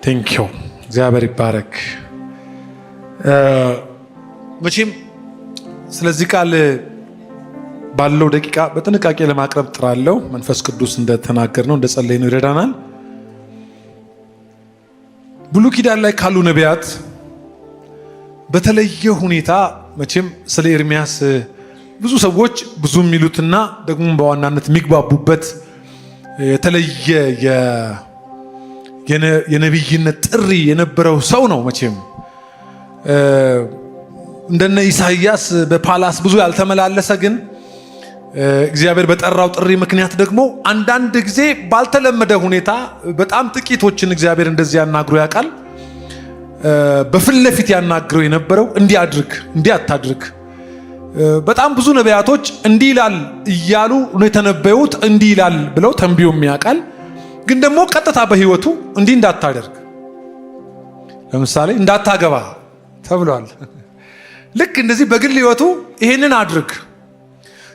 ቴንኪው እግዚአብሔር ይባረክ። መቼም ስለዚህ ቃል ባለው ደቂቃ በጥንቃቄ ለማቅረብ ጥራለሁ። መንፈስ ቅዱስ እንደተናገር ነው እንደጸለይ ነው ይረዳናል። ብሉይ ኪዳን ላይ ካሉ ነቢያት በተለየ ሁኔታ መቼም ስለ ኤርሚያስ ብዙ ሰዎች ብዙ የሚሉትና ደግሞ በዋናነት የሚግባቡበት የተለየ የነብይነት ጥሪ የነበረው ሰው ነው። መቼም እንደነ ኢሳይያስ በፓላስ ብዙ ያልተመላለሰ ግን እግዚአብሔር በጠራው ጥሪ ምክንያት ደግሞ አንዳንድ ጊዜ ባልተለመደ ሁኔታ በጣም ጥቂቶችን እግዚአብሔር እንደዚህ ያናግሮ ያውቃል። በፊት ለፊት ያናግረው የነበረው እንዲህ አድርግ እንዲህ አታድርግ። በጣም ብዙ ነቢያቶች እንዲህ ይላል እያሉ ነው የተነበዩት። እንዲህ ይላል ብለው ተንብዮም ያውቃል። ግን ደግሞ ቀጥታ በህይወቱ እንዲህ እንዳታደርግ፣ ለምሳሌ እንዳታገባ ተብሏል። ልክ እንደዚህ በግል ህይወቱ ይሄንን አድርግ።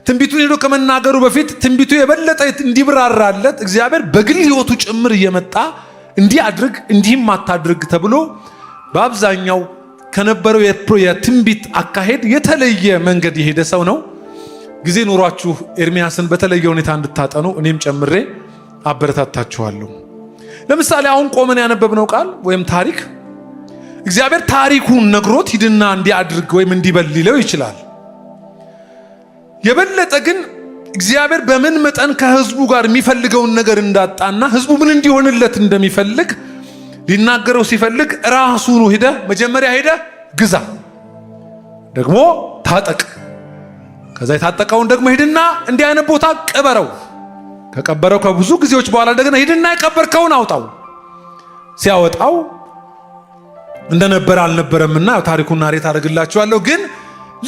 ትንቢቱን ሄዶ ከመናገሩ በፊት ትንቢቱ የበለጠ እንዲብራራለት እግዚአብሔር በግል ህይወቱ ጭምር እየመጣ እንዲህ አድርግ እንዲህም አታድርግ ተብሎ በአብዛኛው ከነበረው የትንቢት አካሄድ የተለየ መንገድ የሄደ ሰው ነው። ጊዜ ኖሯችሁ ኤርሚያስን በተለየ ሁኔታ እንድታጠኑ እኔም ጨምሬ አበረታታችኋለሁ። ለምሳሌ አሁን ቆመን ያነበብነው ቃል ወይም ታሪክ እግዚአብሔር ታሪኩን ነግሮት ሂድና እንዲያድርግ ወይም እንዲበል ሊለው ይችላል። የበለጠ ግን እግዚአብሔር በምን መጠን ከህዝቡ ጋር የሚፈልገውን ነገር እንዳጣና ህዝቡ ምን እንዲሆንለት እንደሚፈልግ ሊናገረው ሲፈልግ ራሱን ሄደ መጀመሪያ ሄደ ግዛ፣ ደግሞ ታጠቅ፣ ከዛ የታጠቀውን ደግሞ ሄድና እንዲህ አይነት ቦታ ቅበረው፣ ከቀበረው ከብዙ ጊዜዎች በኋላ እንደገና ሄድና የቀበርከውን አውጣው። ሲያወጣው እንደነበረ አልነበረምና ታሪኩን ናሬት አደርግላችኋለሁ። ግን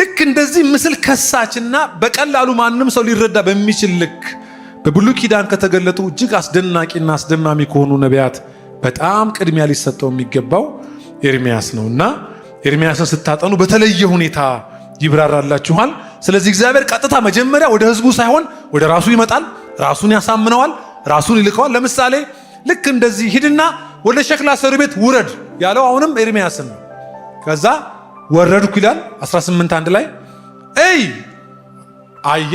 ልክ እንደዚህ ምስል ከሳችና በቀላሉ ማንም ሰው ሊረዳ በሚችል ልክ በብሉይ ኪዳን ከተገለጡ እጅግ አስደናቂና አስደማሚ ከሆኑ ነቢያት በጣም ቅድሚያ ሊሰጠው የሚገባው ኤርሚያስ ነውና ኤርሚያስን ስታጠኑ በተለየ ሁኔታ ይብራራላችኋል። ስለዚህ እግዚአብሔር ቀጥታ መጀመሪያ ወደ ህዝቡ ሳይሆን ወደ ራሱ ይመጣል፣ ራሱን ያሳምነዋል፣ ራሱን ይልከዋል። ለምሳሌ ልክ እንደዚህ ሂድና ወደ ሸክላ ሰሪ ቤት ውረድ ያለው አሁንም ኤርሚያስን ነው። ከዛ ወረድኩ ይላል 18:1 ላይ አየ፣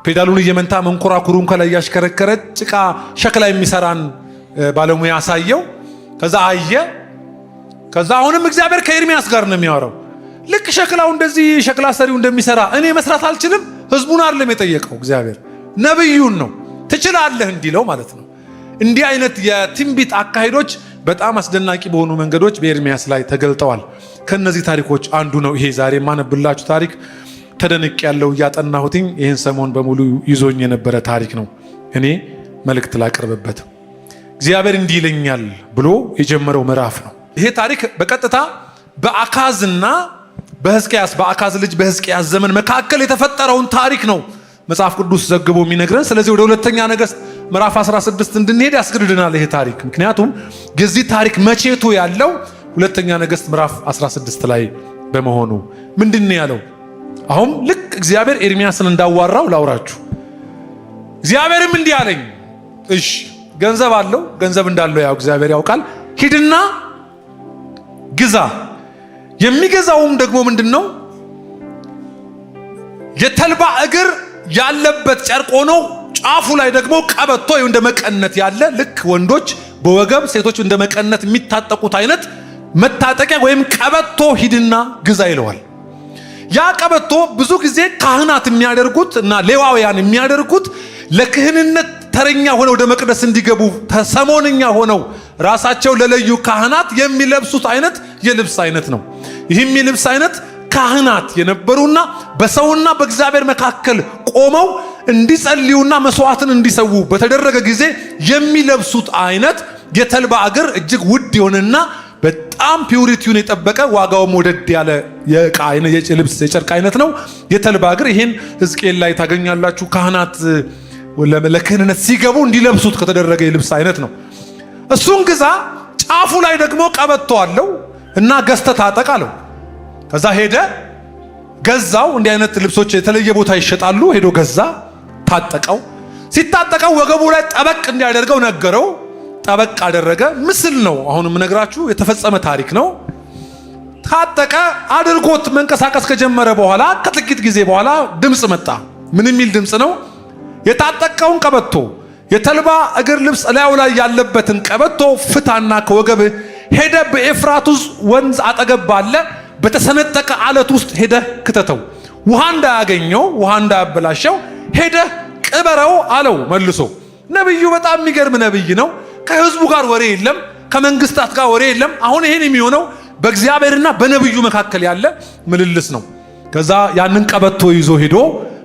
ፔዳሉን እየመንታ መንኮራኩሩን ከላይ ያሽከረከረ ጭቃ ሸክላ የሚሰራን ባለሙያ ያሳየው። ከዛ አየ። ከዛ አሁንም እግዚአብሔር ከኤርሚያስ ጋር ነው የሚያወራው። ልክ ሸክላው እንደዚህ ሸክላ ሰሪው እንደሚሰራ እኔ መስራት አልችልም፣ ህዝቡን አይደለም የጠየቀው እግዚአብሔር ነብዩን ነው ትችላለህ እንዲለው ማለት ነው። እንዲህ አይነት የትንቢት አካሄዶች በጣም አስደናቂ በሆኑ መንገዶች በኤርሚያስ ላይ ተገልጠዋል። ከነዚህ ታሪኮች አንዱ ነው ይሄ ዛሬ ማነብላችሁ ታሪክ። ተደንቅ ያለው ያጠናሁትኝ ይሄን ሰሞን በሙሉ ይዞኝ የነበረ ታሪክ ነው። እኔ መልእክት ላቀርብበት እግዚአብሔር እንዲህ ይለኛል ብሎ የጀመረው ምዕራፍ ነው። ይሄ ታሪክ በቀጥታ በአካዝና በሕዝቅያስ በአካዝ ልጅ በሕዝቅያስ ዘመን መካከል የተፈጠረውን ታሪክ ነው መጽሐፍ ቅዱስ ዘግቦ የሚነግረን። ስለዚህ ወደ ሁለተኛ ነገሥት ምዕራፍ 16 እንድንሄድ ያስገድደናል ይሄ ታሪክ። ምክንያቱም የዚህ ታሪክ መቼቱ ያለው ሁለተኛ ነገሥት ምዕራፍ 16 ላይ በመሆኑ ምንድን ነው ያለው? አሁን ልክ እግዚአብሔር ኤርሚያስን እንዳዋራው ላውራችሁ። እግዚአብሔርም እንዲህ አለኝ። እሺ ገንዘብ አለው፣ ገንዘብ እንዳለው ያው እግዚአብሔር ያውቃል። ሂድና ግዛ። የሚገዛውም ደግሞ ምንድነው? የተልባ እግር ያለበት ጨርቅ ሆኖ ጫፉ ላይ ደግሞ ቀበቶ እንደ መቀነት ያለ ልክ ወንዶች በወገብ ሴቶች እንደ መቀነት የሚታጠቁት አይነት መታጠቂያ ወይም ቀበቶ ሂድና ግዛ ይለዋል። ያ ቀበቶ ብዙ ጊዜ ካህናት የሚያደርጉት እና ሌዋውያን የሚያደርጉት ለክህንነት ተረኛ ሆነው ወደ መቅደስ እንዲገቡ ሰሞንኛ ሆነው ራሳቸው ለለዩ ካህናት የሚለብሱት አይነት የልብስ አይነት ነው። ይህም የልብስ አይነት ካህናት የነበሩና በሰውና በእግዚአብሔር መካከል ቆመው እንዲጸልዩና መስዋዕትን እንዲሰዉ በተደረገ ጊዜ የሚለብሱት አይነት የተልባ እግር እጅግ ውድ የሆነና በጣም ፒዩሪቲውን የጠበቀ ዋጋውም ወደድ ያለ የዕቃ አይነት የልብስ የጨርቅ አይነት ነው የተልባ እግር። ይሄን ሕዝቅኤል ላይ ታገኛላችሁ። ካህናት ለክህንነት ሲገቡ እንዲለብሱት ከተደረገ የልብስ አይነት ነው። እሱን ግዛ፣ ጫፉ ላይ ደግሞ ቀበቶ አለው እና ገዝተህ ታጠቅ አለው። ከዛ ሄደ ገዛው። እንዲህ አይነት ልብሶች የተለየ ቦታ ይሸጣሉ። ሄዶ ገዛ፣ ታጠቀው። ሲታጠቀው ወገቡ ላይ ጠበቅ እንዲያደርገው ነገረው። ጠበቅ አደረገ። ምስል ነው አሁንም ነግራችሁ የተፈጸመ ታሪክ ነው። ታጠቀ አድርጎት መንቀሳቀስ ከጀመረ በኋላ ከጥቂት ጊዜ በኋላ ድምጽ መጣ። ምን የሚል ድምጽ ነው? የታጠቀውን ቀበቶ የተልባ እግር ልብስ ላዩ ላይ ያለበትን ቀበቶ ፍታና ከወገብ ሄደ በኤፍራቱስ ወንዝ አጠገብ ባለ በተሰነጠቀ አለት ውስጥ ሄደ ክተተው፣ ውሃ እንዳያገኘው ውሃ እንዳያበላሸው ሄደ ቅበረው አለው መልሶ። ነብዩ በጣም የሚገርም ነብይ ነው። ከህዝቡ ጋር ወሬ የለም፣ ከመንግስታት ጋር ወሬ የለም። አሁን ይሄን የሚሆነው በእግዚአብሔርና በነብዩ መካከል ያለ ምልልስ ነው። ከዛ ያንን ቀበቶ ይዞ ሄዶ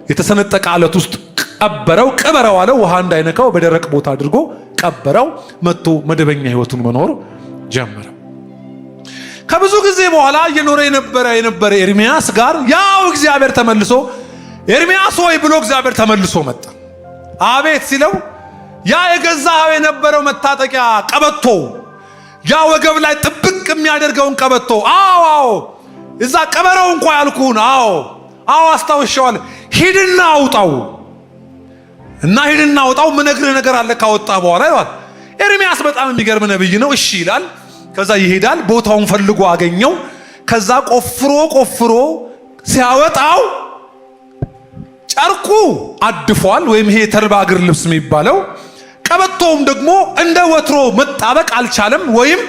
የተሰነጠቀ አለት ውስጥ ቀበረው። ቅበረው አለው፣ ውሃ እንዳይነካው በደረቅ ቦታ አድርጎ ቀበረው። መጥቶ መደበኛ ህይወቱን መኖር ጀመረ። ከብዙ ጊዜ በኋላ እየኖረ የነበረ ኤርሚያስ ጋር ያው እግዚአብሔር ተመልሶ ኤርሚያስ ሆይ ብሎ እግዚአብሔር ተመልሶ መጣ። አቤት ሲለው ያ የገዛው የነበረው መታጠቂያ ቀበቶ፣ ያ ወገብ ላይ ጥብቅ የሚያደርገውን ቀበቶ፣ አዎ እዛ ቀበረው እንኳን ያልኩህን አዎ አስታውሻለሁ፣ ሂድና አውጣው እና ሂድና አውጣው፣ ምነግርህ ነገር አለ ካወጣ በኋላ ይላል። ኤርሚያስ በጣም የሚገርም ነብይ ነው። እሺ ይላል። ከዛ ይሄዳል። ቦታውን ፈልጎ አገኘው። ከዛ ቆፍሮ ሲያወጣው ጨርቁ አድፏል፣ ወይም ይሄ ተልባ እግር ልብስ የሚባለው ቀበቶውም ደግሞ እንደ ወትሮ መጣበቅ አልቻለም፣ ወይም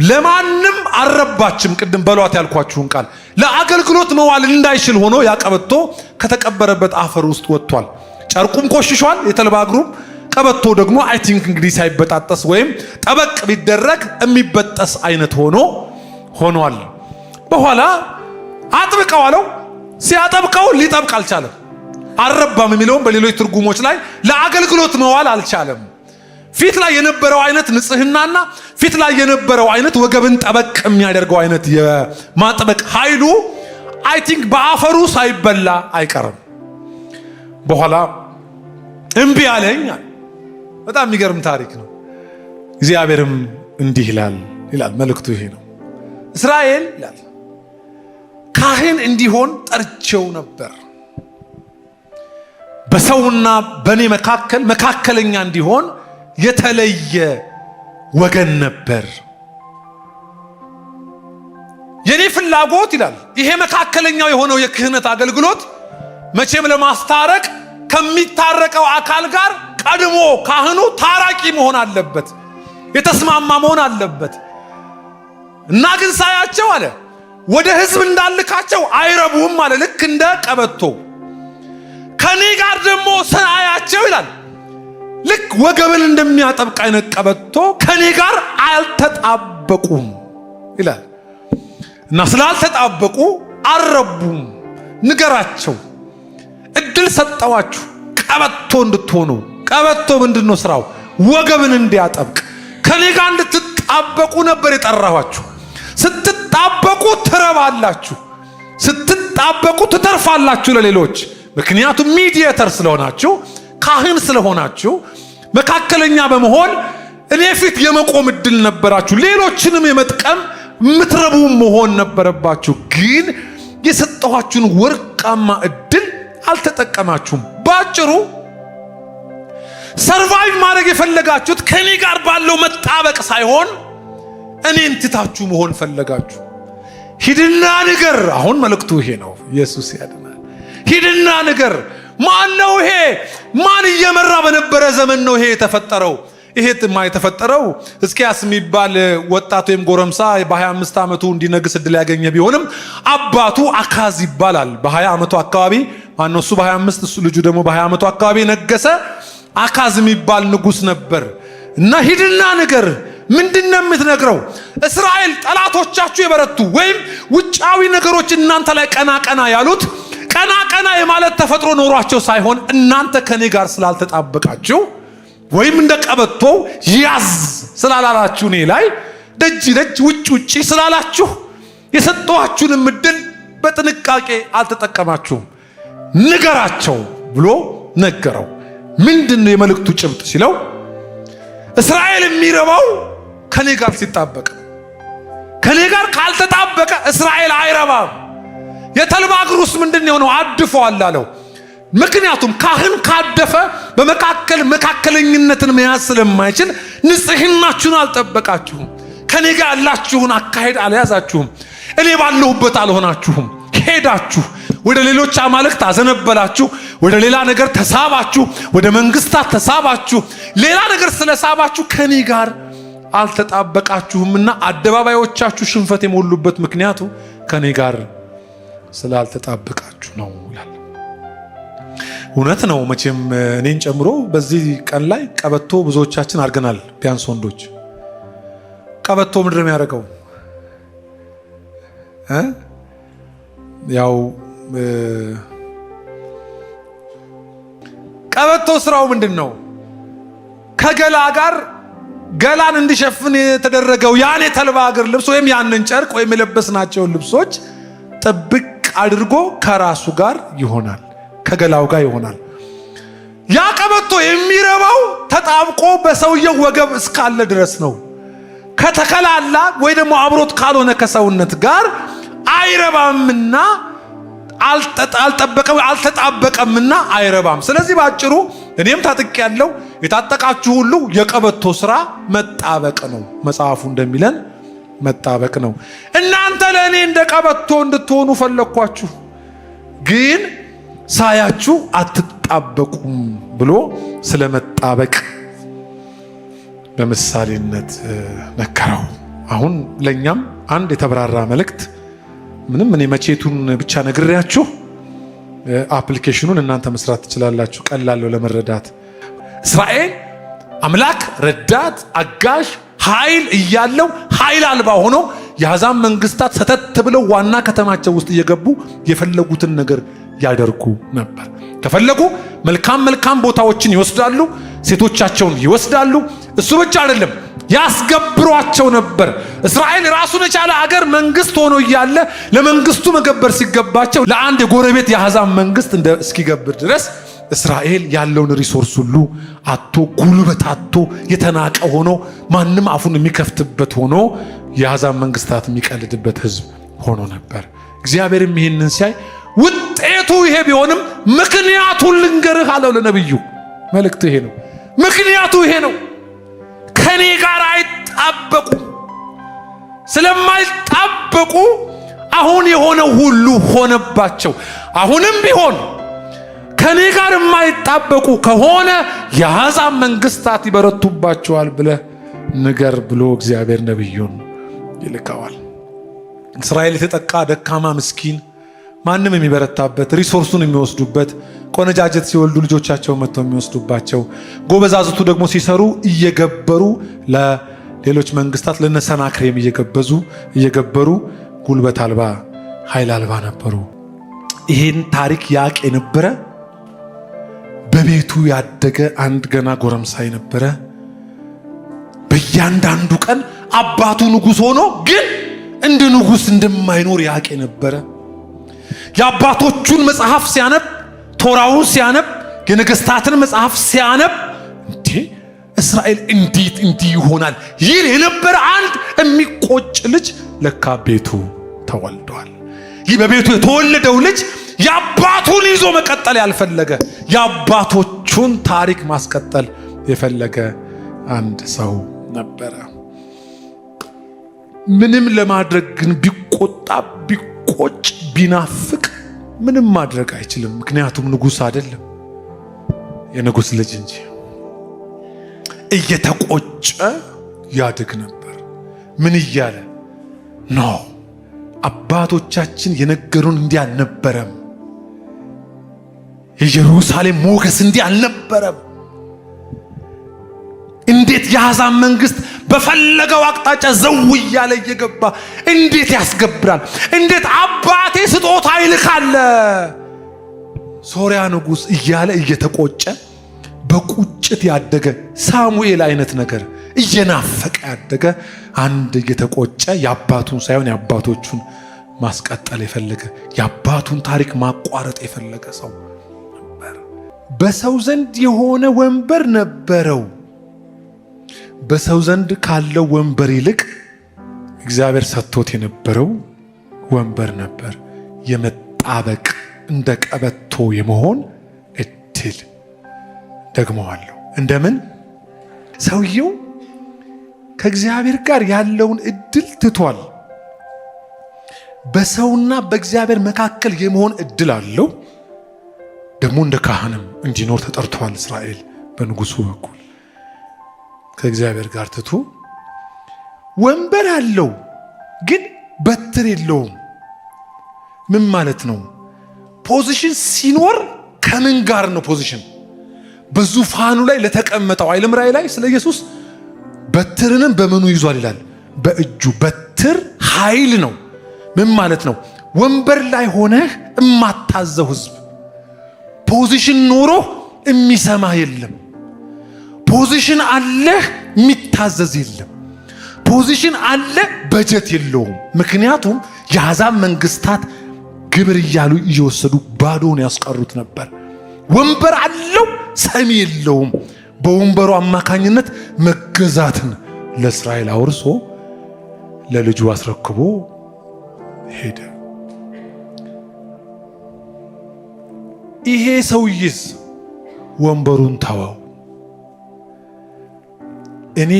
ለማንም አረባችም። ቅድም በሏት ያልኳችሁን ቃል ለአገልግሎት መዋል እንዳይችል ሆኖ ያ ቀበቶ ከተቀበረበት አፈር ውስጥ ወጥቷል። ጨርቁም ቆሽሿል፣ የተልባ እግሩም። ቀበቶ ደግሞ አይ ቲንክ እንግዲህ ሳይበጣጠስ ወይም ጠበቅ ቢደረግ የሚበጠስ አይነት ሆኗል። በኋላ አጥብቀው አለው። ሲያጠብቀው ሊጠብቅ አልቻለም። አረባም የሚለውም በሌሎች ትርጉሞች ላይ ለአገልግሎት መዋል አልቻለም። ፊት ላይ የነበረው አይነት ንጽህናና ፊት ላይ የነበረው አይነት ወገብን ጠበቅ የሚያደርገው አይነት የማጥበቅ ኃይሉ አይ ቲንክ በአፈሩ ሳይበላ አይቀርም። በኋላ እምቢ አለኝ። በጣም የሚገርም ታሪክ ነው። እግዚአብሔርም እንዲህ ይላል መልእክቱ ይሄ ነው። እስራኤል ይላል ካህን እንዲሆን ጠርቼው ነበር፣ በሰውና በኔ መካከል መካከለኛ እንዲሆን የተለየ ወገን ነበር። የኔ ፍላጎት ይላል ይሄ መካከለኛው የሆነው የክህነት አገልግሎት መቼም ለማስታረቅ ከሚታረቀው አካል ጋር ቀድሞ ካህኑ ታራቂ መሆን አለበት፣ የተስማማ መሆን አለበት። እና ግን ሳያቸው አለ ወደ ህዝብ እንዳልካቸው አይረቡም አለ። ልክ እንደ ቀበቶ ከኔ ጋር ደግሞ ሳያቸው ይላል ልክ ወገብን እንደሚያጠብቅ አይነት ቀበቶ ከኔ ጋር አልተጣበቁም ይላል። እና ስላልተጣበቁ አልረቡም። ንገራቸው፣ እድል ሰጠዋችሁ ቀበቶ እንድትሆኑ። ቀበቶ ምንድነው ስራው? ወገብን እንዲያጠብቅ ከኔ ጋር እንድትጣበቁ ነበር የጠራኋችሁ። ስትጣበቁ ትረባላችሁ፣ ስትጣበቁ ትተርፋላችሁ ለሌሎች። ምክንያቱም ሚዲየተር ስለሆናችሁ፣ ካህን ስለሆናችሁ፣ መካከለኛ በመሆን እኔ ፊት የመቆም እድል ነበራችሁ። ሌሎችንም የመጥቀም የምትረቡ መሆን ነበረባችሁ። ግን የሰጠኋችሁን ወርቃማ እድል አልተጠቀማችሁም። ባጭሩ ሰርቫይቭ ማድረግ የፈለጋችሁት ከኔ ጋር ባለው መጣበቅ ሳይሆን እኔን ትታችሁ መሆን ፈለጋችሁ። ሂድና ንገር። አሁን መልእክቱ ይሄ ነው። ኢየሱስ ያድናል። ሂድና ንገር። ማን ነው ይሄ? ማን እየመራ በነበረ ዘመን ነው ይሄ የተፈጠረው? ይሄማ የተፈጠረው ሕዝቅያስ የሚባል ወጣት ወይም ጎረምሳ በ25 ዓመቱ እንዲነግስ እድል ያገኘ ቢሆንም አባቱ አካዝ ይባላል። በ20 ዓመቱ አካባቢ ማነው እሱ በ25 እሱ ልጁ ደግሞ በ20 ዓመቱ አካባቢ ነገሰ። አካዝ የሚባል ንጉስ ነበር። እና ሂድና ንገር። ምንድነው የምትነግረው? እስራኤል ጠላቶቻችሁ የበረቱ ወይም ውጫዊ ነገሮች እናንተ ላይ ቀና ያሉት ቀና የማለት ተፈጥሮ ኖሯቸው ሳይሆን እናንተ ከኔ ጋር ስላልተጣበቃችሁ ወይም እንደ ቀበቶ ያዝ ስላላላችሁ እኔ ላይ ደጅ ውጭ ስላላችሁ የሰጠኋችሁን እድል በጥንቃቄ አልተጠቀማችሁም። ንገራቸው ብሎ ነገረው። ምንድነው የመልእክቱ ጭብጥ ሲለው እስራኤል የሚረባው ከኔ ጋር ሲጣበቅ፣ ከኔ ጋር ካልተጣበቀ እስራኤል አይረባም። የተልባ እግሩስ ምንድነው የሆነው? አድፏል አለው። ምክንያቱም ካህን ካደፈ በመካከለኝነትን መያዝ ስለማይችል ንጽህናችሁን አልጠበቃችሁም። ከኔ ጋር ያላችሁን አካሄድ አልያዛችሁም። እኔ ባለሁበት አልሆናችሁም። ሄዳችሁ ወደ ሌሎች አማልክት አዘነበላችሁ። ወደ ሌላ ነገር ተሳባችሁ። ወደ መንግስታት ተሳባችሁ። ሌላ ነገር ስለሳባችሁ ከኔ ጋር አልተጣበቃችሁምና አደባባዮቻችሁ ሽንፈት የሞሉበት ምክንያቱ ከኔ ጋር ስላልተጣበቃችሁ ነው ይላል። እውነት ነው። መቼም እኔን ጨምሮ በዚህ ቀን ላይ ቀበቶ ብዙዎቻችን አድርገናል። ቢያንስ ወንዶች ቀበቶ ምንድን ነው የሚያደርገው? ያው ቀበቶ ስራው ምንድን ነው? ከገላ ጋር ገላን እንዲሸፍን የተደረገው ያን የተልባ እግር ልብስ ወይም ያንን ጨርቅ ወይም የለበስናቸውን ልብሶች ጥብቅ አድርጎ ከራሱ ጋር ይሆናል፣ ከገላው ጋር ይሆናል። ያ ቀበቶ የሚረባው ተጣብቆ በሰውየው ወገብ እስካለ ድረስ ነው። ከተከላላ ወይ ደግሞ አብሮት ካልሆነ ከሰውነት ጋር አይረባምና አልተጣበቀምና አይረባም። ስለዚህ ባጭሩ እኔም ታጥቅ ያለው የታጠቃችሁ ሁሉ የቀበቶ ስራ መጣበቅ ነው። መጽሐፉ እንደሚለን መጣበቅ ነው። እናንተ ለእኔ እንደ ቀበቶ እንድትሆኑ ፈለኳችሁ፣ ግን ሳያችሁ አትጣበቁም ብሎ ስለ መጣበቅ በምሳሌነት ነገረው። አሁን ለኛም አንድ የተብራራ መልእክት ምንም እኔ መቼቱን ብቻ ነግሬያችሁ አፕሊኬሽኑን እናንተ መስራት ትችላላችሁ። ቀላል ለመረዳት እስራኤል አምላክ ረዳት አጋዥ ኃይል እያለው ኃይል አልባ ሆኖ የአሕዛብ መንግስታት ሰተት ብለው ዋና ከተማቸው ውስጥ እየገቡ የፈለጉትን ነገር ያደርጉ ነበር። ከፈለጉ መልካም ቦታዎችን ይወስዳሉ፣ ሴቶቻቸውን ይወስዳሉ። እሱ ብቻ አይደለም ያስገብሯቸው ነበር። እስራኤል ራሱን የቻለ አገር መንግስት ሆኖ እያለ ለመንግስቱ መገበር ሲገባቸው ለአንድ የጎረቤት የአሕዛብ መንግስት እስኪገብር ድረስ እስራኤል ያለውን ሪሶርስ ሁሉ አቶ ጉልበት አቶ የተናቀ ሆኖ ማንም አፉን የሚከፍትበት ሆኖ የአሕዛብ መንግስታት የሚቀልድበት ህዝብ ሆኖ ነበር። እግዚአብሔርም ይህንን ሲያይ ውጤቱ ይሄ ቢሆንም ምክንያቱን ልንገርህ አለው ለነብዩ። መልእክቱ ይሄ ነው። ምክንያቱ ይሄ ነው። ከኔ ጋር አይጣበቁም። ስለማይጣበቁ አሁን የሆነው ሁሉ ሆነባቸው። አሁንም ቢሆን ከኔ ጋር የማይጣበቁ ከሆነ የአሕዛብ መንግስታት ይበረቱባቸዋል ብለህ ንገር ብሎ እግዚአብሔር ነብዩን ይልከዋል። እስራኤል የተጠቃ ደካማ ምስኪን ማንም የሚበረታበት ሪሶርሱን የሚወስዱበት ቆነጃጀት ሲወልዱ ልጆቻቸው መጥተው የሚወስዱባቸው ጎበዛዝቱ ደግሞ ሲሰሩ እየገበሩ ለሌሎች መንግስታት ለነሰናክሬም እየገበሩ ጉልበት አልባ ኃይል አልባ ነበሩ። ይህን ታሪክ ያቅ የነበረ በቤቱ ያደገ አንድ ገና ጎረምሳ ነበረ። በእያንዳንዱ ቀን አባቱ ንጉሥ ሆኖ ግን እንደ ንጉሥ እንደማይኖር ያቅ ነበረ። የአባቶቹን መጽሐፍ ሲያነብ ቶራውን ሲያነብ የነገስታትን መጽሐፍ ሲያነብ እስራኤል እንዴት እንዲህ ይሆናል ይል የነበረ አንድ የሚቆጭ ልጅ ለካ ቤቱ ተወልዷል። ይህ በቤቱ የተወለደው ልጅ የአባቱን ይዞ መቀጠል ያልፈለገ የአባቶቹን ታሪክ ማስቀጠል የፈለገ አንድ ሰው ነበረ። ምንም ለማድረግ ግን ቢቆጣ ቢቆጭ ቢናፍቅ ምንም ማድረግ አይችልም። ምክንያቱም ንጉሥ አይደለም፣ የንጉሥ ልጅ እንጂ። እየተቆጨ ያድግ ነበር። ምን እያለ ነው? አባቶቻችን የነገሩን እንዲህ አልነበረም። የኢየሩሳሌም ሞገስ እንዲህ አልነበረም። እንዴት የአሕዛብ መንግስት በፈለገው አቅጣጫ ዘው እያለ እየገባ እንዴት ያስገብራል? እንዴት አባቴ ስጦታ ይልካል ሶርያ ንጉሥ እያለ እየተቆጨ በቁጭት ያደገ ሳሙኤል አይነት ነገር እየናፈቀ ያደገ አንድ እየተቆጨ የአባቱን ሳይሆን የአባቶቹን ማስቀጠል የፈለገ የአባቱን ታሪክ ማቋረጥ የፈለገ ሰው ነበር። በሰው ዘንድ የሆነ ወንበር ነበረው። በሰው ዘንድ ካለው ወንበር ይልቅ እግዚአብሔር ሰጥቶት የነበረው ወንበር ነበር። የመጣበቅ እንደ ቀበቶ የመሆን እድል። ደግመዋለሁ። እንደምን ሰውየው ከእግዚአብሔር ጋር ያለውን እድል ትቷል። በሰውና በእግዚአብሔር መካከል የመሆን እድል አለው። ደግሞ እንደ ካህንም እንዲኖር ተጠርቷል። እስራኤል በንጉሱ በኩል ከእግዚአብሔር ጋር ትቶ ወንበር አለው ግን በትር የለውም። ምን ማለት ነው? ፖዚሽን ሲኖር ከምን ጋር ነው ፖዚሽን? በዙፋኑ ላይ ለተቀመጠው አይልም ራእይ ላይ ስለ ኢየሱስ በትርንም በምኑ ይዟል ይላል? በእጁ። በትር ኃይል ነው። ምን ማለት ነው? ወንበር ላይ ሆነህ እማታዘው ህዝብ፣ ፖዚሽን ኖሮ የሚሰማህ የለም። ፖዚሽን አለህ የሚታዘዝ የለም። ፖዚሽን አለ በጀት የለውም። ምክንያቱም የአሕዛብ መንግስታት ግብር እያሉ እየወሰዱ ባዶን ያስቀሩት ነበር። ወንበር አለው ሰሚ የለውም። በወንበሩ አማካኝነት መገዛትን ለእስራኤል አውርሶ ለልጁ አስረክቦ ሄደ። ይሄ ሰውዬስ ወንበሩን ተወው። እኔ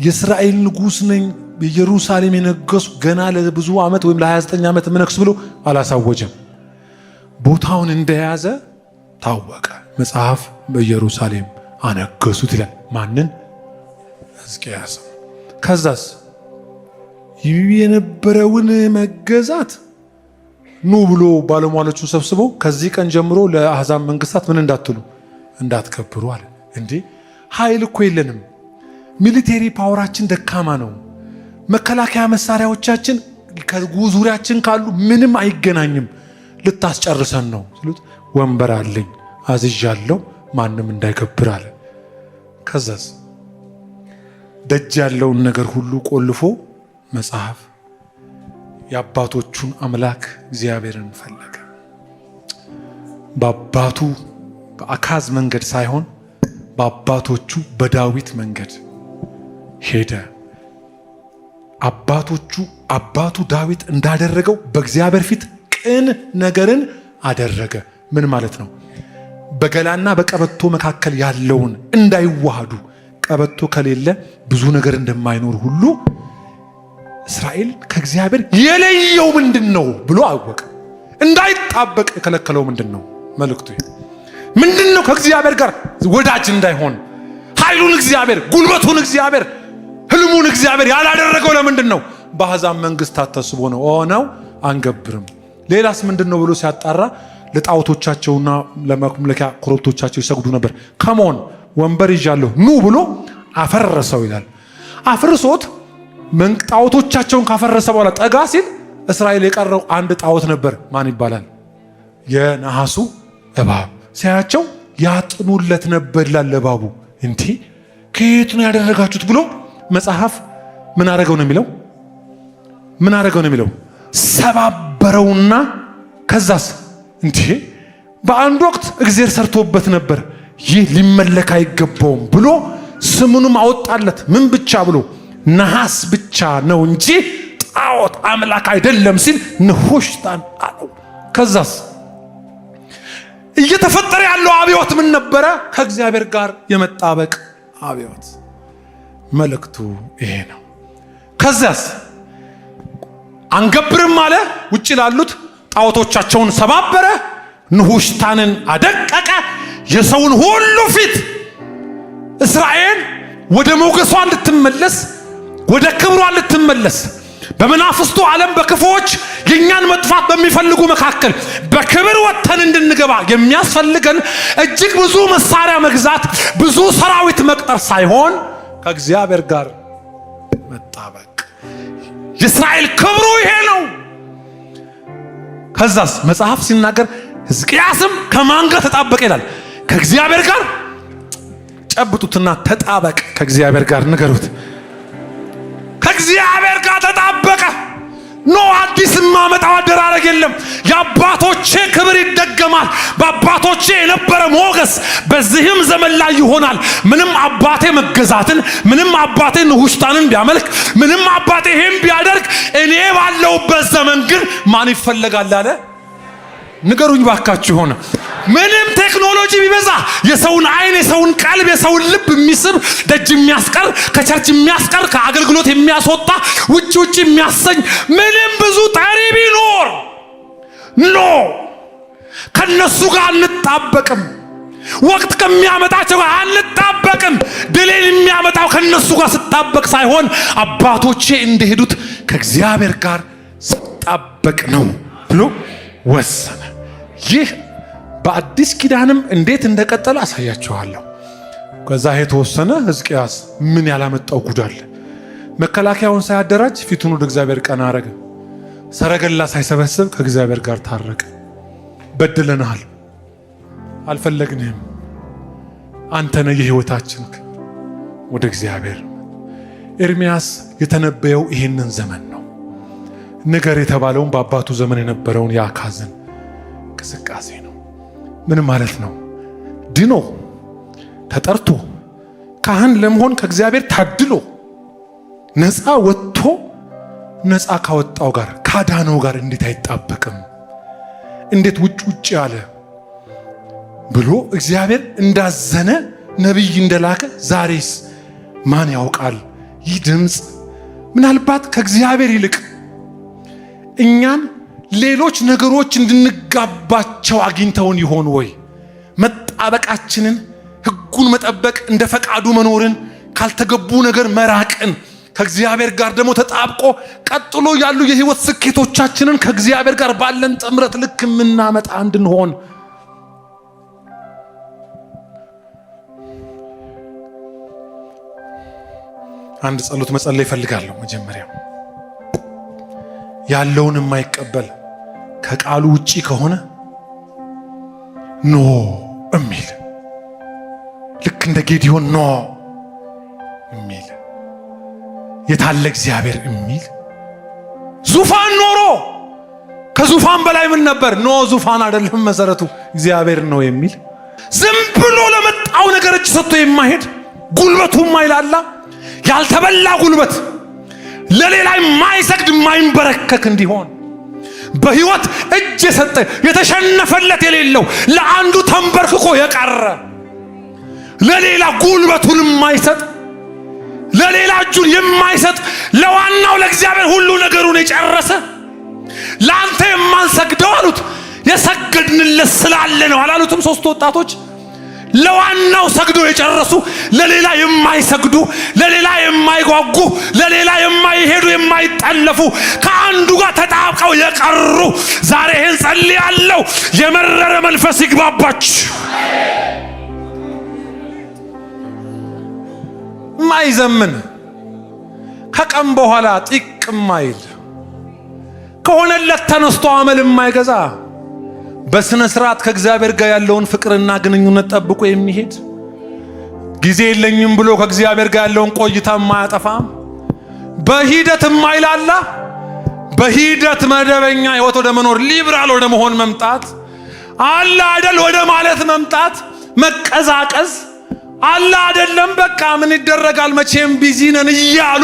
የእስራኤል ንጉሥ ነኝ በኢየሩሳሌም የነገሱ ገና ለብዙ ዓመት ወይም ለ29 ዓመት ምነክስ ብሎ አላሳወጀም። ቦታውን እንደያዘ ታወቀ። መጽሐፍ በኢየሩሳሌም አነገሱት ይላል። ማንን? ሕዝቅያስ። ከዛስ የነበረውን መገዛት ኑ ብሎ ባለሟሎቹን ሰብስቦ ከዚህ ቀን ጀምሮ ለአሕዛብ መንግስታት ምን እንዳትሉ እንዳትከብሩ አለ። እንዴ ኃይል እኮ የለንም። ሚሊቴሪ ፓወራችን ደካማ ነው። መከላከያ መሳሪያዎቻችን ከዙሪያችን ካሉ ምንም አይገናኝም። ልታስጨርሰን ነው ሲሉት ወንበር አለኝ አዝዣለሁ ማንም እንዳይከብር አለ። ከዛስ ደጅ ያለውን ነገር ሁሉ ቆልፎ መጽሐፍ የአባቶቹን አምላክ እግዚአብሔርን ፈለገ። በአባቱ በአካዝ መንገድ ሳይሆን በአባቶቹ በዳዊት መንገድ ሄደ። አባቱ ዳዊት እንዳደረገው በእግዚአብሔር ፊት ቅን ነገርን አደረገ። ምን ማለት ነው? በገላና በቀበቶ መካከል ያለውን እንዳይዋሃዱ፣ ቀበቶ ከሌለ ብዙ ነገር እንደማይኖር ሁሉ እስራኤል ከእግዚአብሔር የለየው ምንድን ነው ብሎ አወቀ። እንዳይጣበቅ የከለከለው ምንድን ነው? መልእክቱ ምንድን ነው? ከእግዚአብሔር ጋር ወዳጅ እንዳይሆን ኃይሉን እግዚአብሔር፣ ጉልበቱን እግዚአብሔር፣ ህልሙን እግዚአብሔር ያላደረገው ለምንድን ነው? በአሕዛብ መንግስታት ተስቦ ነው። ነው አንገብርም። ሌላስ ምንድን ነው ብሎ ሲያጣራ ለጣዖቶቻቸውና ለማምለኪያ ኮረብቶቻቸው ይሰግዱ ነበር። ከመሆን ወንበር ይዣለሁ ኑ ብሎ አፈረሰው ይላል። አፍርሶት ጣዖቶቻቸውን ካፈረሰ በኋላ ጠጋ ሲል እስራኤል የቀረው አንድ ጣዖት ነበር። ማን ይባላል? የነሐሱ እባብ። ሲያያቸው ያጥኑለት ነበር ይላል እባቡ። እንዲህ ከየት ነው ያደረጋችሁት ብሎ መጽሐፍ ምን አደረገው ነው የሚለው? ምን አደረገው ነው የሚለው? ሰባበረውና ከዛስ እንዲህ በአንድ ወቅት እግዚአብሔር ሰርቶበት ነበር፣ ይህ ሊመለክ አይገባውም ብሎ ስሙንም አወጣለት። ምን ብቻ ብሎ? ነሐስ ብቻ ነው እንጂ ጣዖት አምላክ አይደለም ሲል ንሑሽታን አለው። ከዛስ እየተፈጠረ ያለው አብዮት ምን ነበረ? ከእግዚአብሔር ጋር የመጣበቅ አብዮት። መልእክቱ ይሄ ነው። ከዛስ አንገብርም አለ። ውጭ ላሉት ጣዖቶቻቸውን ሰባበረ፣ ንሑሽታንን አደቀቀ። የሰውን ሁሉ ፊት እስራኤል ወደ ሞገሷ እንድትመለስ፣ ወደ ክብሯ እንድትመለስ፣ በመናፍስቱ ዓለም በክፉዎች የኛን መጥፋት በሚፈልጉ መካከል በክብር ወጥተን እንድንገባ የሚያስፈልገን እጅግ ብዙ መሳሪያ መግዛት፣ ብዙ ሰራዊት መቅጠር ሳይሆን ከእግዚአብሔር ጋር መጣበቅ። የእስራኤል ክብሩ ይሄ ነው። ከዛስ መጽሐፍ ሲናገር ሕዝቅያስም ከማን ጋር ተጣበቀ ይላል? ከእግዚአብሔር ጋር። ጨብጡትና ተጣበቅ ከእግዚአብሔር ጋር ንገሩት። ከእግዚአብሔር ጋር ተጣበቀ። ኖ አዲስ ማመጣው አደራረግ የለም። የአባቶቼ ክብር ይደገማል። በአባቶቼ የነበረ ሞገስ በዚህም ዘመን ላይ ይሆናል። ምንም አባቴ መገዛትን፣ ምንም አባቴ ንሑሽታንን ቢያመልክ፣ ምንም አባቴ ይሄን ቢያደርግ፣ እኔ ባለውበት ዘመን ግን ማን ይፈለጋል አለ? ንገሩኝ ባካችሁ። ሆነ ምንም ቴክኖሎጂ ቢበዛ የሰውን አይን የሰውን ቀልብ የሰውን ልብ የሚስብ ደጅ የሚያስቀር ከቸርች የሚያስቀር ከአገልግሎት የሚያስወጣ ውጭ የሚያሰኝ ምንም ብዙ ጠሪ ቢኖር ኖ ከነሱ ጋር አንጣበቅም። ወቅት ከሚያመጣቸው ጋር አንጣበቅም። ድልን የሚያመጣው ከነሱ ጋር ስጣበቅ ሳይሆን አባቶቼ እንደሄዱት ከእግዚአብሔር ጋር ስጣበቅ ነው ብሎ ወሰነ። ይህ በአዲስ ኪዳንም እንዴት እንደቀጠለ አሳያችኋለሁ። ከዛ የተወሰነ ሕዝቅያስ ምን ያላመጣው ጉዳል መከላከያውን ሳያደራጅ ፊቱን ወደ እግዚአብሔር ቀና አረገ። ሰረገላ ሳይሰበስብ ከእግዚአብሔር ጋር ታረቀ። በድለናል፣ አልፈለግንህም፣ አንተ ነህ የሕይወታችን ወደ እግዚአብሔር። ኤርምያስ የተነበየው ይህንን ዘመን ነው። ንገር የተባለውን በአባቱ ዘመን የነበረውን የአካዝን እንቅስቃሴ ነው። ምን ማለት ነው? ድኖ ተጠርቶ ካህን ለመሆን ከእግዚአብሔር ታድሎ ነፃ ወጥቶ ነፃ ካወጣው ጋር ካዳነው ጋር እንዴት አይጣበቅም? እንዴት ውጭ ያለ ብሎ እግዚአብሔር እንዳዘነ ነቢይ እንደላከ ዛሬስ ማን ያውቃል? ይህ ድምፅ ምናልባት ከእግዚአብሔር ይልቅ እኛን ሌሎች ነገሮች እንድንጋባቸው አግኝተውን ይሆን ወይ? መጣበቃችንን፣ ሕጉን መጠበቅ፣ እንደ ፈቃዱ መኖርን፣ ካልተገቡ ነገር መራቅን፣ ከእግዚአብሔር ጋር ደግሞ ተጣብቆ ቀጥሎ ያሉ የህይወት ስኬቶቻችንን ከእግዚአብሔር ጋር ባለን ጥምረት ልክ የምናመጣ እንድንሆን አንድ ጸሎት መጸለይ እፈልጋለሁ። መጀመሪያ ያለውን የማይቀበል ከቃሉ ውጪ ከሆነ ኖ እሚል ልክ እንደ ጌዲዮን ኖ እሚል የታለ እግዚአብሔር እሚል ዙፋን ኖሮ ከዙፋን በላይ ምን ነበር? ኖ ዙፋን አይደለም መሰረቱ እግዚአብሔር ነው የሚል ዝም ብሎ ለመጣው ነገር እጅ ሰጥቶ የማይሄድ ጉልበቱ ማይላላ ያልተበላ ጉልበት ለሌላ የማይሰግድ የማይንበረከክ እንዲሆን በህይወት እጅ የሰጠ የተሸነፈለት የሌለው ለአንዱ ተንበርክኮ የቀረ ለሌላ ጉልበቱን የማይሰጥ ለሌላ እጁን የማይሰጥ ለዋናው ለእግዚአብሔር ሁሉ ነገሩን የጨረሰ ለአንተ የማንሰግደው አሉት። የሰገድንለት ስላለ ነው አላሉትም? ሶስት ወጣቶች ለዋናው ሰግዶ የጨረሱ ለሌላ የማይሰግዱ ለሌላ የማይጓጉ ለሌላ የማይሄዱ የማይጠለፉ ከአንዱ ጋር ተጣብቀው የቀሩ ዛሬ ይህን ጸልያለሁ። የመረረ መንፈስ ይግባባችሁ። ማይዘምን ከቀን በኋላ ጢቅ ማይል ከሆነለት ተነስቶ አመል የማይገዛ በስነ ስርዓት ከእግዚአብሔር ጋር ያለውን ፍቅርና ግንኙነት ጠብቆ የሚሄድ ጊዜ የለኝም ብሎ ከእግዚአብሔር ጋር ያለውን ቆይታ የማያጠፋ በሂደት የማይላላ በሂደት መደበኛ ህይወት ወደ መኖር ሊብራል ወደ መሆን መምጣት አለ አይደል? ወደ ማለት መምጣት መቀዛቀዝ አለ አይደለም? በቃ ምን ይደረጋል መቼም ቢዚ ነን እያሉ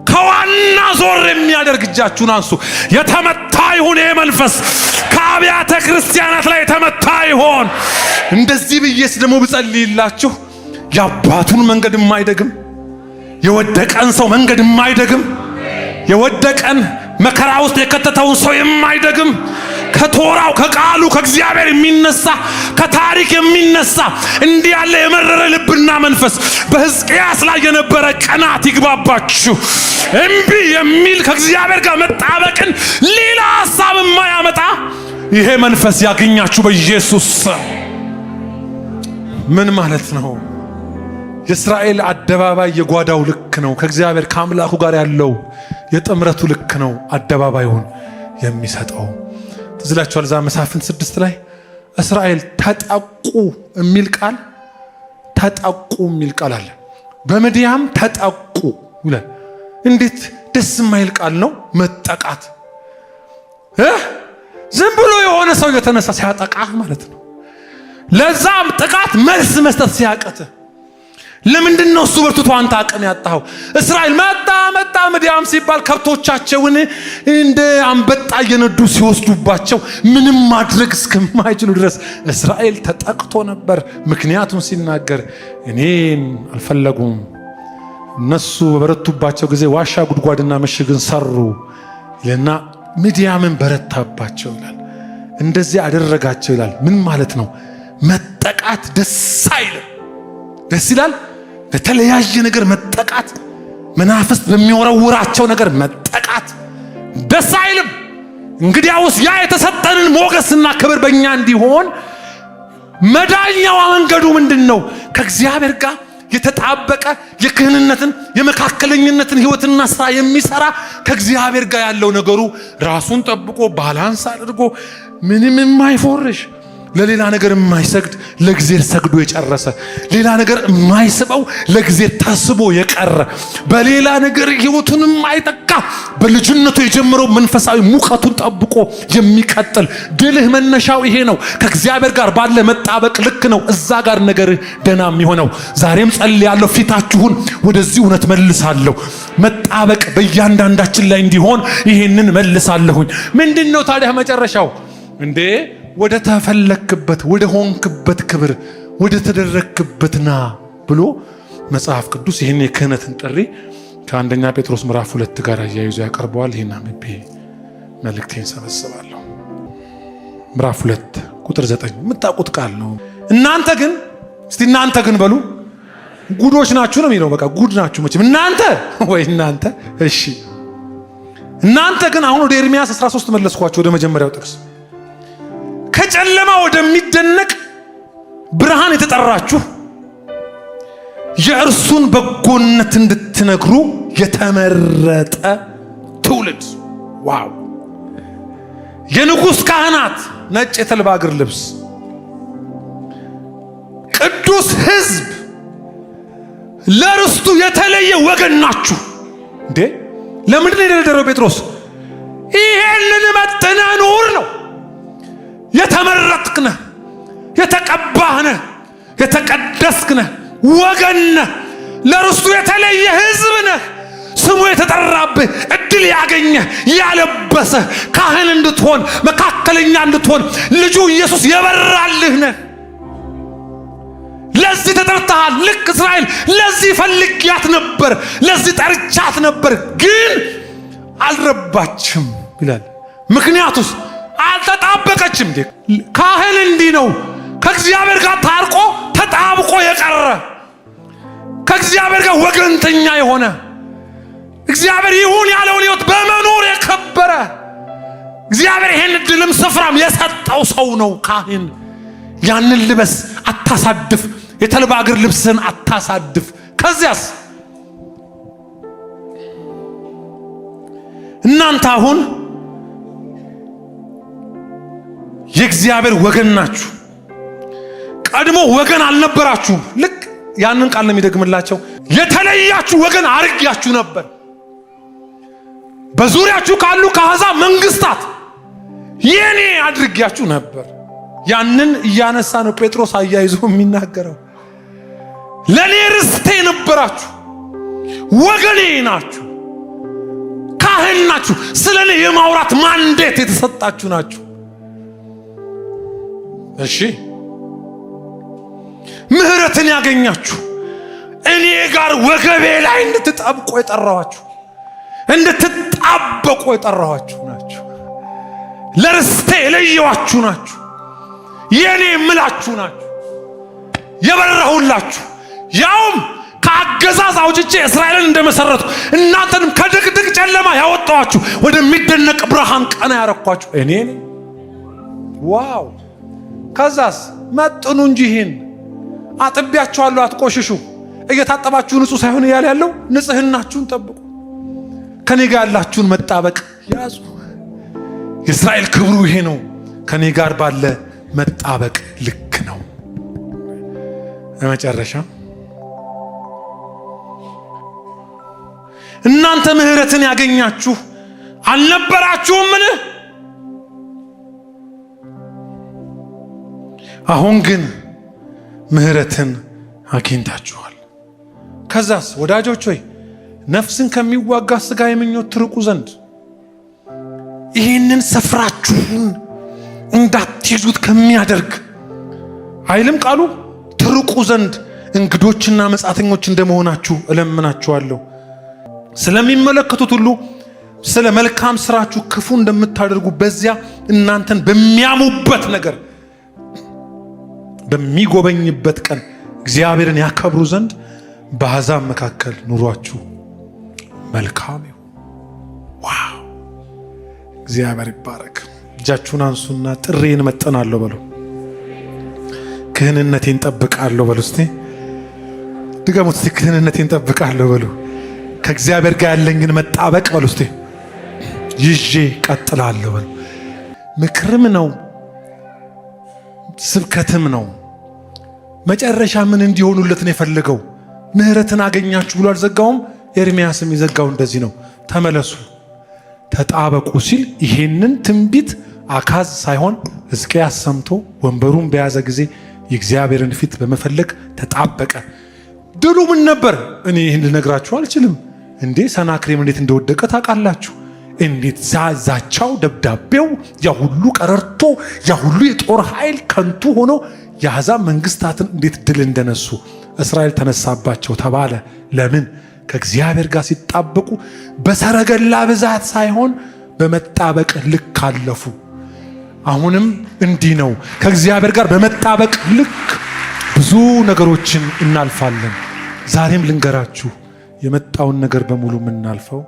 ከዋና ዞር የሚያደርግ እጃችሁን አንሱ። የተመታ ይሁን ይሄ መንፈስ ከአብያተ ክርስቲያናት ላይ የተመታ ይሆን። እንደዚህ ብዬስ ደግሞ ብጸልይላችሁ የአባቱን መንገድ የማይደግም የወደቀን ሰው መንገድ የማይደግም የወደቀን መከራ ውስጥ የከተተውን ሰው የማይደግም ከቶራው ከቃሉ ከእግዚአብሔር የሚነሳ ከታሪክ የሚነሳ እንዲህ ያለ የመረረ ልብና መንፈስ በሕዝቅያስ ላይ የነበረ ቀናት ይግባባችሁ። እምቢ የሚል ከእግዚአብሔር ጋር መጣበቅን ሌላ ሐሳብ የማያመጣ ይሄ መንፈስ ያገኛችሁ በኢየሱስ። ምን ማለት ነው? የእስራኤል አደባባይ የጓዳው ልክ ነው። ከእግዚአብሔር ከአምላኩ ጋር ያለው የጥምረቱ ልክ ነው። አደባባዩን የሚሰጠው ትዝላችኋል። እዛ መሳፍንት 6 ላይ እስራኤል ተጠቁ የሚል ቃል ተጠቁ የሚል ቃል አለ። በምድያም ተጠቁ ይላል። እንዴት ደስ የማይል ቃል ነው! መጠቃት ዝም ብሎ የሆነ ሰው የተነሳ ሲያጠቃ ማለት ነው። ለዛም ጥቃት መልስ መስጠት ሲያቀት ለምንድነው እሱ በርትቶ አንተ አቅም ያጣው? እስራኤል መጣ ምድያም ሲባል ከብቶቻቸውን እንደ አንበጣ እየነዱ ሲወስዱባቸው ምንም ማድረግ እስከማይችሉ ድረስ እስራኤል ተጠቅቶ ነበር። ምክንያቱም ሲናገር እኔን አልፈለጉም፣ እነሱ በበረቱባቸው ጊዜ ዋሻ ጉድጓድና ምሽግን ሰሩ ይልና ምድያምን በረታባቸው ይላል። እንደዚህ አደረጋቸው ይላል። ምን ማለት ነው? መጠቃት ደስ አይልም። ደስ ይላል ለተለያየ ነገር መጠቃት፣ መናፍስት በሚወረውራቸው ነገር መጠቃት ደስ አይልም። እንግዲያውስ ያ የተሰጠንን ሞገስና ክብር በእኛ እንዲሆን መዳኛዋ መንገዱ ምንድነው? ከእግዚአብሔር ጋር የተጣበቀ የክህንነትን የመካከለኝነትን ሕይወትና ስራ የሚሰራ ከእግዚአብሔር ጋር ያለው ነገሩ ራሱን ጠብቆ ባላንስ አድርጎ ምንም የማይፎርሽ ለሌላ ነገር የማይሰግድ ለእግዚአብሔር ሰግዶ የጨረሰ ሌላ ነገር የማይስበው ለእግዚአብሔር ታስቦ የቀረ በሌላ ነገር ሕይወቱን የማይተካ በልጅነቱ የጀመረው መንፈሳዊ ሙቀቱን ጠብቆ የሚቀጥል ድልህ መነሻው ይሄ ነው። ከእግዚአብሔር ጋር ባለ መጣበቅ ልክ ነው እዛ ጋር ነገር ደና የሚሆነው። ዛሬም ጸልያለሁ፣ ፊታችሁን ወደዚህ እውነት መልሳለሁ። መጣበቅ በእያንዳንዳችን ላይ እንዲሆን ይሄንን መልሳለሁኝ። ምንድነው ታዲያ መጨረሻው? እንዴ ወደ ተፈለክበት ወደ ሆንክበት ክብር ወደ ተደረክበት ና ብሎ መጽሐፍ ቅዱስ ይህን የክህነትን ጥሪ ከአንደኛ ጴጥሮስ ምዕራፍ 2 ጋር አያይዞ ያቀርበዋል። ይህን አንብቤ መልእክቴን ሰበስባለሁ። ምዕራፍ 2 ቁጥር 9 የምታውቁት ቃል ነው። እናንተ ግን እስቲ እናንተ ግን በሉ ጉዶች ናችሁ ነው የሚለው። በቃ ጉድ ናችሁ መቼም እናንተ ወይ እናንተ። እሺ እናንተ ግን አሁን ወደ ኤርምያስ 13 መለስኳችሁ፣ ወደ መጀመሪያው ጥቅስ ከጨለማ ወደሚደነቅ ብርሃን የተጠራችሁ የእርሱን በጎነት እንድትነግሩ የተመረጠ ትውልድ። ዋው! የንጉሥ ካህናት ነጭ የተልባ እግር ልብስ፣ ቅዱስ ሕዝብ፣ ለርስቱ የተለየ ወገን ናችሁ። እንዴ ለምንድን ነው የደረደረው ጴጥሮስ? ይሄንን መጥነህ ኑር ነው። የተመረጥክ ነህ፣ የተቀባህ ነህ፣ የተቀደስክ ነህ፣ ወገን ነህ፣ ለርስቱ የተለየ ሕዝብ ነህ። ስሙ የተጠራብህ እድል ያገኘህ ያለበሰህ ካህን እንድትሆን መካከለኛ እንድትሆን ልጁ ኢየሱስ የበራልህ ነህ። ለዚህ ተጠርተሃል። ልክ እስራኤል ለዚህ ፈልጊያት ነበር፣ ለዚህ ጠርቻት ነበር፣ ግን አልረባችም ይላል። ምክንያቱስ አልተጣበቀችም። ካህን እንዲህ ነው፣ ከእግዚአብሔር ጋር ታርቆ ተጣብቆ የቀረ ከእግዚአብሔር ጋር ወገንተኛ የሆነ እግዚአብሔር ይሁን ያለውን ሕይወት በመኖር የከበረ እግዚአብሔር ይሄን ድልም ስፍራም የሰጠው ሰው ነው ካህን። ያንን ልበስ፣ አታሳድፍ። የተልባ እግር ልብስን አታሳድፍ። ከዚያስ እናንተ አሁን የእግዚአብሔር ወገን ናችሁ። ቀድሞ ወገን አልነበራችሁም። ልክ ያንን ቃል ነው የሚደግምላቸው። የተለያችሁ ወገን አርጋችሁ ነበር። በዙሪያችሁ ካሉ ከአሕዛብ መንግስታት የኔ አድርጋችሁ ነበር። ያንን እያነሳ ነው ጴጥሮስ አያይዞ የሚናገረው። ለኔ ርስቴ ነበራችሁ፣ ወገኔ ናችሁ፣ ካህን ናችሁ፣ ስለኔ የማውራት ማንዴት የተሰጣችሁ ናችሁ። እሺ ምህረትን ያገኛችሁ እኔ ጋር ወገቤ ላይ እንድትጣብቁ የጠራኋችሁ እንድትጣበቁ የጠራኋችሁ ናችሁ። ለርስቴ የለየኋችሁ ናችሁ። የኔ የምላችሁ ናችሁ። የበራሁላችሁ ያውም ከአገዛዝ አውጭቼ እስራኤልን እንደመሰረቱ እናንተንም ከድቅድቅ ጨለማ ያወጣኋችሁ ወደሚደነቅ ብርሃን ቀና ያረኳችሁ እኔ ነኝ። ዋው! ከዛስ መጥኑ እንጂ ይሄን አጥቢያችኋለሁ፣ አትቆሽሹ። እየታጠባችሁ ንጹህ ሳይሆን እያለ ያለው ንጽህናችሁን ጠብቁ። ከኔ ጋር ያላችሁን መጣበቅ ያዙ። የእስራኤል ክብሩ ይሄ ነው። ከኔ ጋር ባለ መጣበቅ ልክ ነው። በመጨረሻ እናንተ ምህረትን ያገኛችሁ አልነበራችሁምን? አሁን ግን ምህረትን አግኝታችኋል። ከዛስ ወዳጆች ሆይ ነፍስን ከሚዋጋ ሥጋ የምኞት ትርቁ ዘንድ ይህንን ስፍራችሁን እንዳትይዙት ከሚያደርግ አይልም ቃሉ ትርቁ ዘንድ እንግዶችና መጻተኞች እንደመሆናችሁ እለምናችኋለሁ። ስለሚመለከቱት ሁሉ ስለ መልካም ስራችሁ ክፉ እንደምታደርጉ በዚያ እናንተን በሚያሙበት ነገር በሚጎበኝበት ቀን እግዚአብሔርን ያከብሩ ዘንድ በአሕዛብ መካከል ኑሯችሁ መልካም ይሁን። ዋው! እግዚአብሔር ይባረክ። እጃችሁን አንሱና ጥሬን መጠናለሁ በሉ። ክህንነቴን ጠብቃለሁ በሉ። እስቲ ድገሙት። እስቲ ክህንነቴን ጠብቃለሁ በሉ። ከእግዚአብሔር ጋር ያለኝን መጣበቅ በሉ። እስቲ ይዤ ቀጥላለሁ በሉ። ምክርም ነው ስብከትም ነው። መጨረሻ ምን እንዲሆኑለት ነው የፈለገው? ምህረትን አገኛችሁ ብሎ አልዘጋውም። ኤርምያስም የዘጋው እንደዚህ ነው፣ ተመለሱ ተጣበቁ ሲል ይሄንን ትንቢት አካዝ ሳይሆን ሕዝቅያስ ሰምቶ ወንበሩን በያዘ ጊዜ የእግዚአብሔርን ፊት በመፈለግ ተጣበቀ። ድሉ ምን ነበር? እኔ ይህን ልነግራችሁ አልችልም። እንዴ ሰናክሬም እንዴት እንደወደቀ ታውቃላችሁ? እንዴት ዛቻው፣ ደብዳቤው፣ ያ ሁሉ ቀረርቶ፣ ያ ሁሉ የጦር ኃይል ከንቱ ሆኖ የአሕዛብ መንግስታትን እንዴት ድል እንደነሱ እስራኤል ተነሳባቸው ተባለ። ለምን? ከእግዚአብሔር ጋር ሲጣበቁ በሰረገላ ብዛት ሳይሆን በመጣበቅ ልክ አለፉ። አሁንም እንዲህ ነው። ከእግዚአብሔር ጋር በመጣበቅ ልክ ብዙ ነገሮችን እናልፋለን። ዛሬም ልንገራችሁ የመጣውን ነገር በሙሉ የምናልፈው